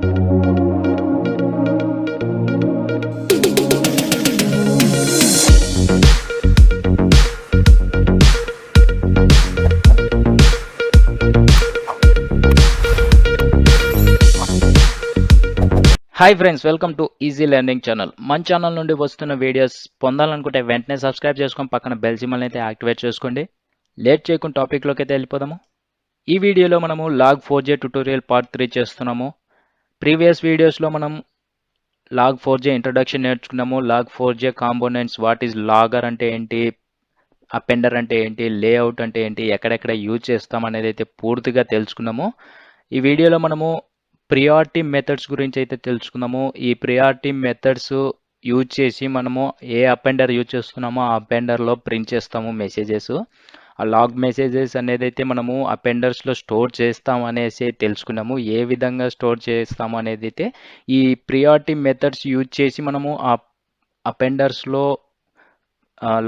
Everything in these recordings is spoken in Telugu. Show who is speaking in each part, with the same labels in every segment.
Speaker 1: Hi friends, welcome to easy learning channel. మన ఛానల్ నుండి వస్తున్న వీడియోస్ పొందాలనుకుంటే వెంటనే సబ్స్క్రైబ్ చేసుకొని పక్కన బెల్ సింబల్ అయితే యాక్టివేట్ చేసుకోండి. లేట్ చేయకుండా టాపిక్లోకి అయితే వెళ్ళిపోదాము. ఈ వీడియోలో మనము Log4j ట్యుటోరియల్ పార్ట్ 3 చేస్తున్నాము. ప్రీవియస్ వీడియోస్లో మనం Log4j ఇంట్రడక్షన్ నేర్చుకున్నాము. Log4j components, what is logger అంటే ఏంటి, అపెండర్ అంటే ఏంటి, లేఅవుట్ అంటే ఏంటి, ఎక్కడెక్కడ యూజ్ చేస్తాం అనేది అయితే పూర్తిగా తెలుసుకున్నాము. ఈ వీడియోలో మనము ప్రియారిటీ మెథడ్స్ గురించి అయితే తెలుసుకుందాము. ఈ ప్రియారిటీ మెథడ్స్ యూజ్ చేసి మనము ఏ అపెండర్ యూజ్ చేస్తున్నామో ఆ అపెండర్లో ప్రింట్ చేస్తాము మెసేజెస్. ఆ లాగ్ మెసేజెస్ అనేది అయితే మనము అపెండర్స్లో స్టోర్ చేస్తాం అనేసి తెలుసుకున్నాము. ఏ విధంగా స్టోర్ చేస్తాము అనేది అయితే ఈ ప్రియారిటీ మెథడ్స్ యూజ్ చేసి మనము ఆ అపెండర్స్లో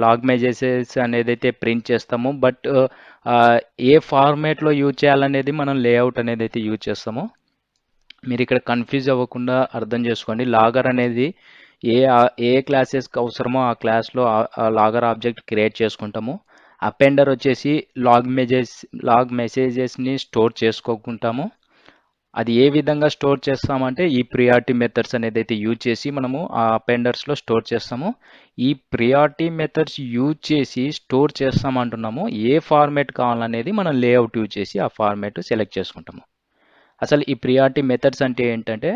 Speaker 1: లాగ్ మెసేజెస్ అనేది అయితే ప్రింట్ చేస్తాము. బట్ ఏ ఫార్మేట్లో యూజ్ చేయాలనేది మనం లేఅవుట్ అనేది అయితే యూజ్ చేస్తాము. మీరు ఇక్కడ కన్ఫ్యూజ్ అవ్వకుండా అర్థం చేసుకోండి. లాగర్ అనేది ఏ క్లాసెస్కి అవసరమో ఆ క్లాస్లో లాగర్ ఆబ్జెక్ట్ క్రియేట్ చేసుకుంటాము. అపెండర్ వచ్చేసి లాగ్ మెసేజెస్ని స్టోర్ చేసుకోకుంటాము. అది ఏ విధంగా స్టోర్ చేస్తామంటే ఈ ప్రియారిటీ మెథడ్స్ అనేది అయితే యూజ్ చేసి మనము ఆ అపెండర్స్లో స్టోర్ చేస్తాము. ఈ ప్రియారిటీ మెథడ్స్ యూజ్ చేసి స్టోర్ చేస్తామంటున్నాము. ఏ ఫార్మేట్ కావాలనేది మనం లేఅవుట్ యూజ్ చేసి ఆ ఫార్మేట్ సెలెక్ట్ చేసుకుంటాము. అసలు ఈ ప్రియారిటీ మెథడ్స్ అంటే ఏంటంటే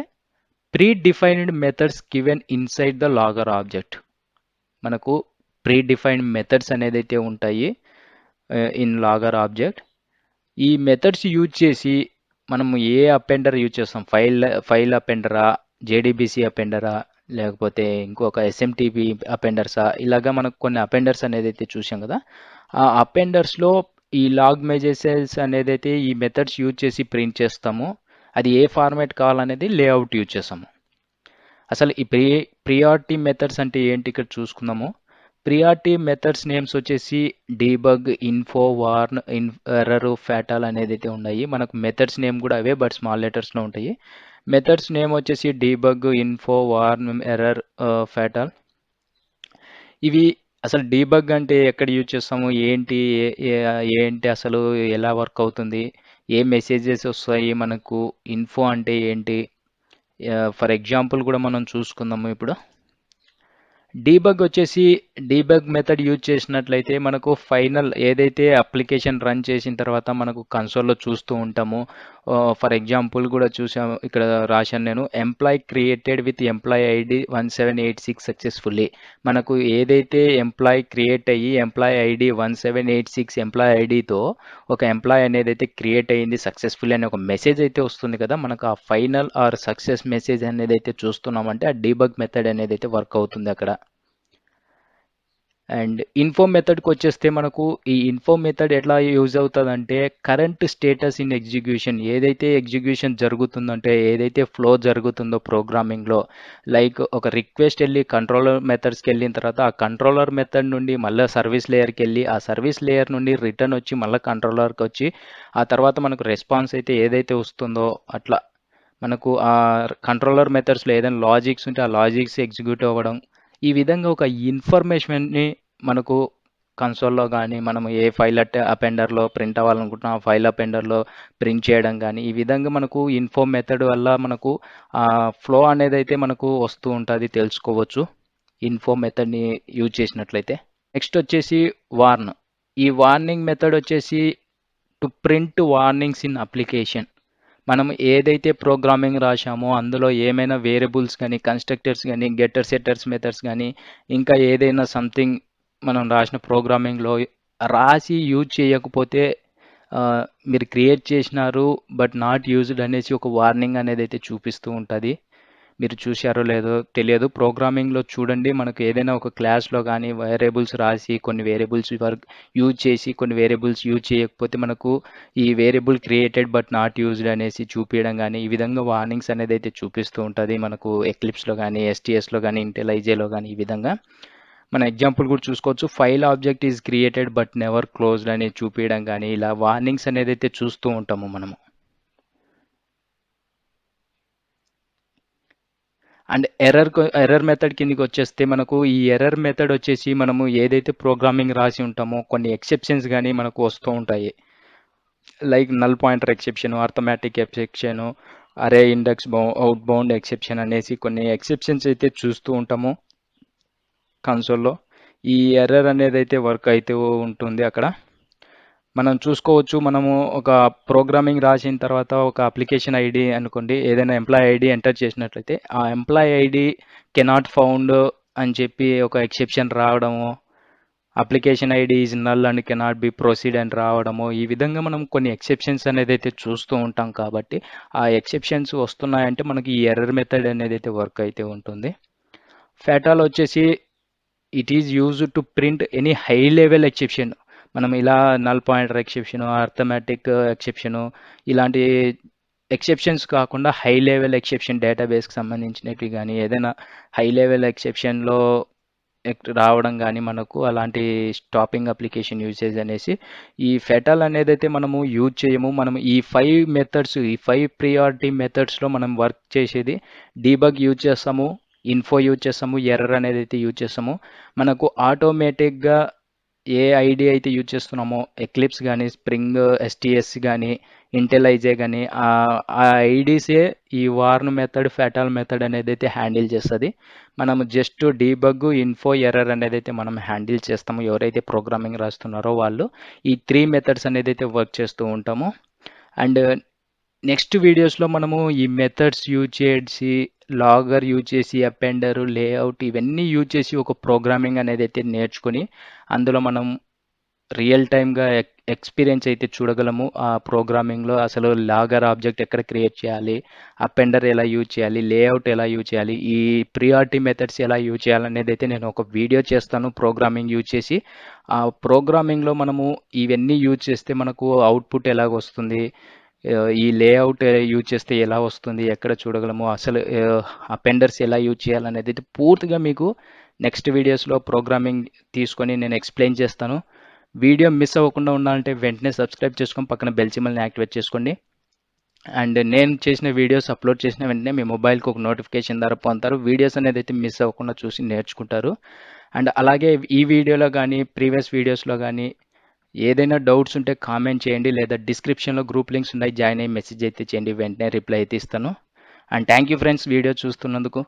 Speaker 1: predefined methods given inside the logger object. మనకు ప్రీ డిఫైన్డ్ మెథడ్స్ అనేది అయితే ఉంటాయి ఇన్ లాగర్ ఆబ్జెక్ట్. ఈ మెథడ్స్ యూజ్ చేసి మనము ఏ అపెండర్ యూజ్ చేస్తాం, ఫైల్ అపెండరా, జేడీబీసీ అపెండరా, లేకపోతే ఇంకొక ఎస్ఎంటీపీ అపెండర్సా, ఇలాగా మనకు కొన్ని అపెండర్స్ అనేది అయితే చూసాం కదా. ఆ అపెండర్స్లో ఈ లాగ్ మెసేజెస్ అనేది అయితే ఈ మెథడ్స్ యూజ్ చేసి ప్రింట్ చేస్తాము. అది ఏ ఫార్మాట్ కావాలనేది లేఅవుట్ యూజ్ చేస్తాము. అసలు ఈ ప్రియారిటీ మెథడ్స్ అంటే ఏంటి ఇక్కడ చూసుకుందాము. ప్రియారిటీ మెథడ్స్ నేమ్స్ వచ్చేసి debug, info, warn, error, fatal అనేది అయితే ఉన్నాయి. మనకు మెథడ్స్ నేమ్ కూడా అవే, బట్ స్మాల్ లెటర్స్లో ఉంటాయి. మెథడ్స్ నేమ్ వచ్చేసి debug, info, warn, error, fatal. ఇవి అసలు డీబగ్ అంటే ఎక్కడ యూజ్ చేస్తాము, ఏంటి అసలు ఎలా వర్క్ అవుతుంది, ఏ మెసేజెస్ వస్తాయి మనకు, ఇన్ఫో అంటే ఏంటి, ఫర్ ఎగ్జాంపుల్ కూడా మనం చూసుకుందాము. ఇప్పుడు డీబగ్ వచ్చేసి డీబగ్ మెథడ్ యూజ్ చేసినట్లయితే మనకు ఫైనల్ ఏదైతే అప్లికేషన్ రన్ చేసిన తర్వాత మనకు కన్సోల్లో చూస్తూ ఉంటాము. ఫర్ ఎగ్జాంపుల్ కూడా చూసాము, ఇక్కడ రాశాను నేను, employee created with employee ID 1786 successfully. మనకు ఏదైతే ఎంప్లాయ్ క్రియేట్ అయ్యి ఎంప్లాయ్ ఐడి 1786 ఎంప్లాయ్ ఐడితో ఒక ఎంప్లాయ్ అనేది అయితే క్రియేట్ అయ్యింది సక్సెస్ఫుల్లీ అనే ఒక మెసేజ్ అయితే వస్తుంది కదా. మనకు ఆ ఫైనల్ ఆర్ సక్సెస్ మెసేజ్ అనేది అయితే చూస్తున్నామంటే ఆ డీబగ్ మెథడ్ అనేది అయితే వర్క్ అవుతుంది అక్కడ. అండ్ ఇన్ఫో మెథడ్కి వచ్చేస్తే మనకు ఈ ఇన్ఫో మెథడ్ ఎట్లా యూజ్ అవుతుందంటే కరెంట్ స్టేటస్ ఇన్ ఎగ్జిక్యూషన్, ఏదైతే ఎగ్జిక్యూషన్ జరుగుతుందంటే ఏదైతే ఫ్లో జరుగుతుందో ప్రోగ్రామింగ్లో, లైక్ ఒక రిక్వెస్ట్ వెళ్ళి కంట్రోలర్ మెథడ్స్కి వెళ్ళిన తర్వాత ఆ కంట్రోలర్ మెథడ్ నుండి మళ్ళీ సర్వీస్ లేయర్కి వెళ్ళి ఆ సర్వీస్ లేయర్ నుండి రిటర్న్ వచ్చి మళ్ళీ కంట్రోలర్కి వచ్చి ఆ తర్వాత మనకు రెస్పాన్స్ అయితే ఏదైతే వస్తుందో అట్లా మనకు ఆ కంట్రోలర్ మెథడ్స్లో ఏదైనా లాజిక్స్ ఉంటే ఆ లాజిక్స్ ఎగ్జిక్యూట్ అవ్వడం, ఈ విధంగా ఒక ఇన్ఫర్మేషన్ని మనకు కన్సోల్లో కానీ మనం ఏ ఫైల్ అపెండర్లో ప్రింట్ అవ్వాలనుకుంటున్నా ఆ ఫైల్ అపెండర్లో ప్రింట్ చేయడం కానీ, ఈ విధంగా మనకు ఇన్ఫో మెథడ్ వల్ల మనకు ఫ్లో అనేది అయితే మనకు వస్తూ ఉంటుంది, తెలుసుకోవచ్చు ఇన్ఫో మెథడ్ని యూజ్ చేసినట్లయితే. నెక్స్ట్ వచ్చేసి వార్న్. ఈ వార్నింగ్ మెథడ్ వచ్చేసి to print warnings in application. మనం ఏదైతే ప్రోగ్రామింగ్ రాశామో అందులో ఏమైనా వేరియబుల్స్ కానీ, కన్స్ట్రక్టర్స్ కానీ, గెటర్ సెట్టర్స్ మెథడ్స్ కానీ, ఇంకా ఏదైనా సంథింగ్ మనం రాసిన ప్రోగ్రామింగ్లో రాసి యూజ్ చేయకపోతే మీరు క్రియేట్ చేసినారు బట్ నాట్ యూజ్డ్ అనేసి ఒక వార్నింగ్ అనేది అయితే చూపిస్తూ ఉంటుంది. మీరు చూశారో లేదో తెలియదు, ప్రోగ్రామింగ్లో చూడండి, మనకు ఏదైనా ఒక క్లాస్లో కానీ వేరియబుల్స్ రాసి కొన్ని వేరియబుల్స్ యూజ్ చేసి కొన్ని వేరియబుల్స్ యూజ్ చేయకపోతే మనకు ఈ variable created but not used అనేసి చూపించడం కానీ, ఈ విధంగా వార్నింగ్స్ అనేది అయితే చూపిస్తూ ఉంటుంది మనకు ఎక్లిప్స్లో కానీ, ఎస్టీఎస్లో కానీ, ఇంటెలైజేలో కానీ. ఈ విధంగా మన ఎగ్జాంపుల్ కూడా చూసుకోవచ్చు, file object is created but never closed అని చూపించడం కానీ, ఇలా వార్నింగ్స్ అనేది అయితే చూస్తూ ఉంటాము మనము. అండ్ ఎర్రర్ మెథడ్ కిందకి వచ్చేస్తే మనకు ఈ ఎర్రర్ మెథడ్ వచ్చేసి మనము ఏదైతే ప్రోగ్రామింగ్ రాసి ఉంటామో కొన్ని ఎక్సెప్షన్స్ కానీ మనకు వస్తూ ఉంటాయి. Like null pointer exception, arithmetic exception, అరే ఇండెక్స్ అవుట్ బౌండ్ ఎక్సెప్షన్ అనేసి కొన్ని ఎక్సెప్షన్స్ అయితే చూస్తూ ఉంటాము కన్సోల్లో. ఈ ఎర్రర్ అనేది అయితే వర్క్ అయితే ఉంటుంది అక్కడ. మనం చూసుకోవచ్చు, మనము ఒక ప్రోగ్రామింగ్ రాసిన తర్వాత ఒక అప్లికేషన్ ఐడి అనుకోండి, ఏదైనా ఎంప్లాయ్ ఐడి ఎంటర్ చేసినట్లయితే ఆ ఎంప్లాయ్ ఐడి కెనాట్ ఫౌండ్ అని చెప్పి ఒక ఎక్సెప్షన్ రావడము, application ID is null and cannot be proceed అని రావడము, ఈ విధంగా మనం కొన్ని ఎక్సెప్షన్స్ అనేది అయితే చూస్తూ ఉంటాం. కాబట్టి ఆ ఎక్సెప్షన్స్ వస్తున్నాయంటే మనకి ఈ ఎర్రర్ మెథడ్ అనేది అయితే వర్క్ అయితే ఉంటుంది. ఫెటాల్ వచ్చేసి it is used to print any high level exception. మనం ఇలా null pointer exception, arithmetic exception, ఇలాంటి ఎక్సెప్షన్స్ కాకుండా హై లెవెల్ ఎక్సెప్షన్ డేటాబేస్కి సంబంధించినవి కానీ ఏదైనా హై లెవెల్ ఎక్సెప్షన్లో రావడం కానీ మనకు అలాంటి స్టాపింగ్ అప్లికేషన్ యూసేజ్ అనేసి ఈ ఫెటాల్ అనేది అయితే మనము యూజ్ చేయము. మనం ఈ 5 మెథడ్స్, ఈ 5 ప్రియారిటీ మెథడ్స్లో మనం వర్క్ చేసేది డీబగ్ యూజ్ చేస్తాము, ఇన్ఫో యూజ్ చేస్తాము, ఎర్రర్ అనేది అయితే యూజ్ చేస్తాము. మనకు ఆటోమేటిక్గా ఏ ఐడి అయితే యూజ్ చేస్తున్నామో ఎక్లిప్స్ కానీ, స్ప్రింగ్ ఎస్టిఎస్ కానీ, ఇంటెలైజే కానీ ఆ ఐడీసే ఈ వార్న్ మెథడ్, ఫెటాల్ మెథడ్ అనేది అయితే హ్యాండిల్ చేస్తుంది. మనం జస్ట్ డీబగ్, ఇన్ఫో, ఎర్రర్ అనేది అయితే మనం హ్యాండిల్ చేస్తాము. ఎవరైతే ప్రోగ్రామింగ్ రాస్తున్నారో వాళ్ళు ఈ 3 మెథడ్స్ అనేది అయితే వర్క్ చేస్తూ ఉంటాము. అండ్ నెక్స్ట్ వీడియోస్లో మనము ఈ మెథడ్స్ యూజ్ చేసి, లాగర్ యూజ్ చేసి, అపెండర్, లేఅవుట్ ఇవన్నీ యూజ్ చేసి ఒక ప్రోగ్రామింగ్ అనేది అయితే నేర్చుకొని అందులో మనం రియల్ టైమ్గా ఎక్స్పీరియన్స్ అయితే చూడగలము. ఆ ప్రోగ్రామింగ్లో అసలు లాగర్ ఆబ్జెక్ట్ ఎక్కడ క్రియేట్ చేయాలి, అపెండర్ ఎలా యూజ్ చేయాలి, లేఅవుట్ ఎలా యూజ్ చేయాలి, ఈ ప్రియారిటీ మెథడ్స్ ఎలా యూజ్ చేయాలనేది అయితే నేను ఒక వీడియో చేస్తాను ప్రోగ్రామింగ్ యూజ్ చేసి. ఆ ప్రోగ్రామింగ్లో మనము ఇవన్నీ యూజ్ చేస్తే మనకు అవుట్పుట్ ఎలాగ వస్తుంది, ఈ లేఅవుట్ యూజ్ చేస్తే ఎలా వస్తుంది, ఎక్కడ చూడగలము, అసలు అపెండర్స్ ఎలా యూజ్ చేయాలనేది అయితే పూర్తిగా మీకు నెక్స్ట్ వీడియోస్లో ప్రోగ్రామింగ్ తీసుకొని నేను ఎక్స్ప్లెయిన్ చేస్తాను. వీడియో మిస్ అవ్వకుండా ఉండాలంటే వెంటనే సబ్స్క్రైబ్ చేసుకొని పక్కన బెల్ సింబల్ని యాక్టివేట్ చేసుకోండి. అండ్ నేను చేసిన వీడియోస్ అప్లోడ్ చేసిన వెంటనే మీ మొబైల్కి ఒక నోటిఫికేషన్ ద్వారా పొందుతారు. వీడియోస్ అనేది అయితే మిస్ అవ్వకుండా చూసి నేర్చుకుంటారు. అండ్ అలాగే ఈ వీడియోలో కానీ ప్రీవియస్ వీడియోస్లో కానీ ఏదైనా డౌట్స్ ఉంటే కామెంట్ చేయండి, లేదా డిస్క్రిప్షన్లో గ్రూప్ లింక్స్ ఉన్నాయి, జాయిన్ అయ్యి మెసేజ్ అయితే చేయండి, వెంటనే రిప్లై అయితే ఇస్తాను. And thank you friends video చూస్తున్నందుకు.